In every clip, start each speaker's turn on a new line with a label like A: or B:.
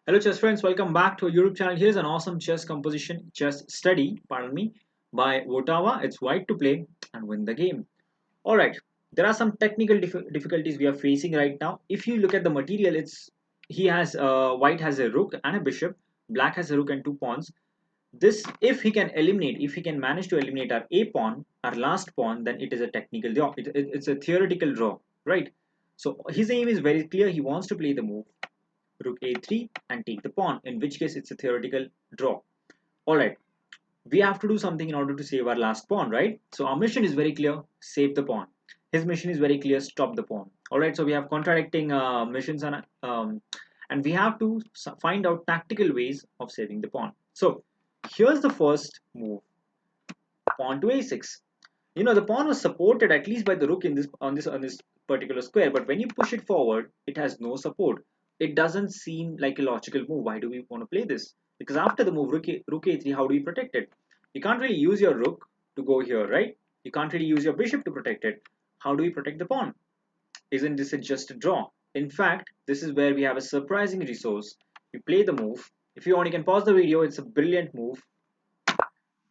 A: Hello chess friends, welcome back to our YouTube channel. Here's an awesome chess study, by Wotawa. It's white to play and win the game. Alright, there are some technical difficulties we are facing right now. If you look at the material, white has a rook and a bishop, black has a rook and two pawns. If he can manage to eliminate our a pawn, our last pawn, then it is a technical draw. It's a theoretical draw, right? So his aim is very clear. He wants to play the move rook a3 and take the pawn, in which case it's a theoretical draw. Alright, we have to do something in order to save our last pawn, right? So our mission is very clear, save the pawn. His mission is very clear, stop the pawn. Alright, so we have contradicting missions and we have to find out tactical ways of saving the pawn. So here's the first move, pawn to a6. The pawn was supported at least by the rook in this particular square, but when you push it forward, it has no support. It doesn't seem like a logical move. Why do we want to play this? Because after the move rook a3, how do we protect it? You can't really use your rook to go here, right? You can't really use your bishop to protect it. How do we protect the pawn? Isn't this just a draw? In fact, this is where we have a surprising resource. We play the move. If you want, you can pause the video. It's a brilliant move.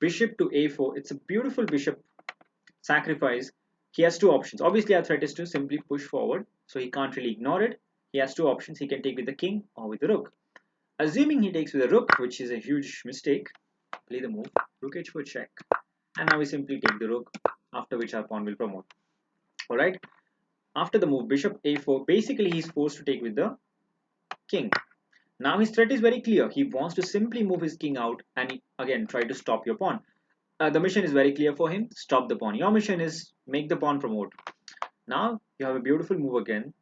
A: Bishop to a4. It's a beautiful bishop sacrifice. He has two options. Obviously, our threat is to simply push forward, so he can't really ignore it. He has two options. He can take with the king or with the rook. Assuming he takes with the rook, which is a huge mistake, play the move rook h4 check, and now we simply take the rook, after which our pawn will promote. Alright, after the move bishop a4, basically he's forced to take with the king. Now his threat is very clear. He wants to simply move his king out and again try to stop your pawn. The mission is very clear for him, stop the pawn. Your mission is make the pawn promote. Now you have a beautiful move again,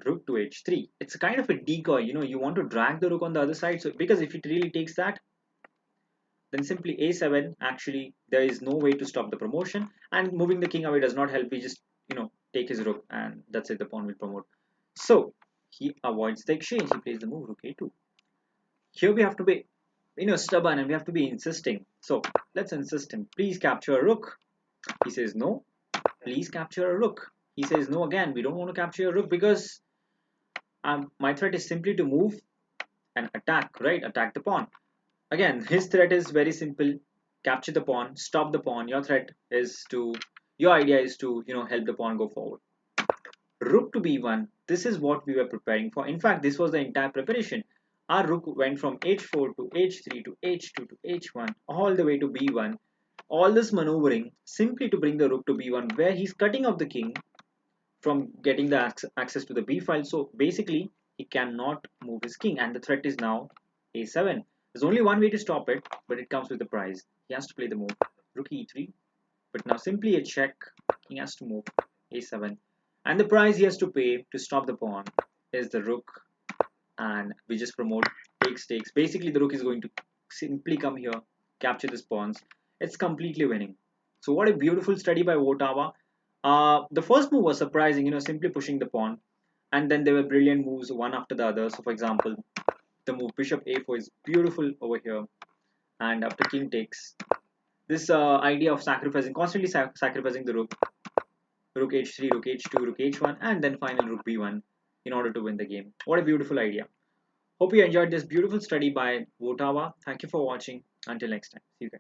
A: rook to h3. It's a kind of a decoy. You want to drag the rook on the other side, so because if it really takes that, then simply a7. Actually, there is no way to stop the promotion, and moving the king away does not help. We just take his rook, and that's it, the pawn will promote. So he avoids the exchange. He plays the move rook a2. Here we have to be stubborn, and we have to be insisting. So let's insist him, please capture a rook. He says no. Please capture a rook. He says no again. We don't want to capture a rook because my threat is simply to move and attack, right? Attack the pawn. Again, his threat is very simple. Capture the pawn, stop the pawn. Your idea is to, help the pawn go forward. Rook to b1. This is what we were preparing for. In fact, this was the entire preparation. Our rook went from h4 to h3 to h2 to h1 all the way to b1. All this maneuvering simply to bring the rook to b1, where he's cutting off the king from getting the access to the b file. So basically, he cannot move his king, and the threat is now a7. There's only one way to stop it, but it comes with a price. He has to play the move rook e3, but now simply a check. King has to move a7, and the price he has to pay to stop the pawn is the rook, and we just promote takes. Basically, the rook is going to simply come here, capture these pawns. It's completely winning. So what a beautiful study by Wotawa. The first move was surprising, simply pushing the pawn, and then there were brilliant moves one after the other. So for example, the move bishop a4 is beautiful over here, and after king takes, this idea of constantly sacrificing the rook h3, rook h2, rook h1, and then final rook b1 in order to win the game. What a beautiful idea. Hope you enjoyed this beautiful study by Wotawa. Thank you for watching. Until next time, see you guys.